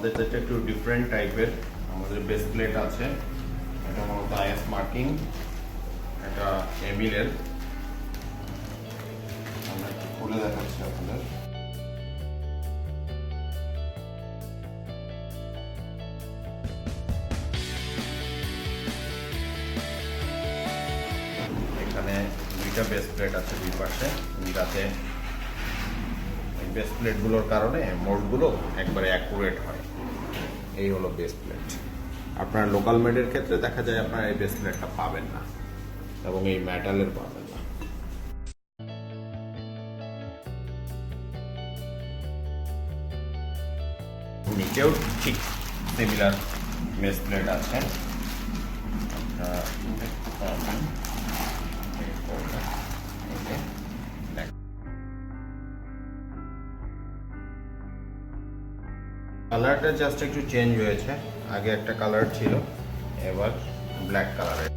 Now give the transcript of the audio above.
আমাদের যেটা একটু ডিফারেন্ট টাইপের আমাদের বেস প্লেট আছে, এটা মূলত আইএস মার্কিং, এটা এমিলের। আমরা একটু খুলে দেখাচ্ছি আপনাদের। এখানে দুইটা বেস প্লেট আছে দুই পাশে, যাতে এই বেস প্লেটগুলোর কারণে মোল্ডগুলো একবারে অ্যাকুরেট হয়। এই হলো বেস প্লেট। আপনার লোকাল মেডের ক্ষেত্রে দেখা যায় আপনার এই বেস প্লেটটা পাবেন না, এবং এই মেটালের পাবেন না। নিচেও ঠিক সিমিলার বেস প্লেট আছে। কালারটা জাস্ট একটু চেঞ্জ হয়েছে, আগে একটা কালার ছিল, এবার ব্ল্যাক কালারের।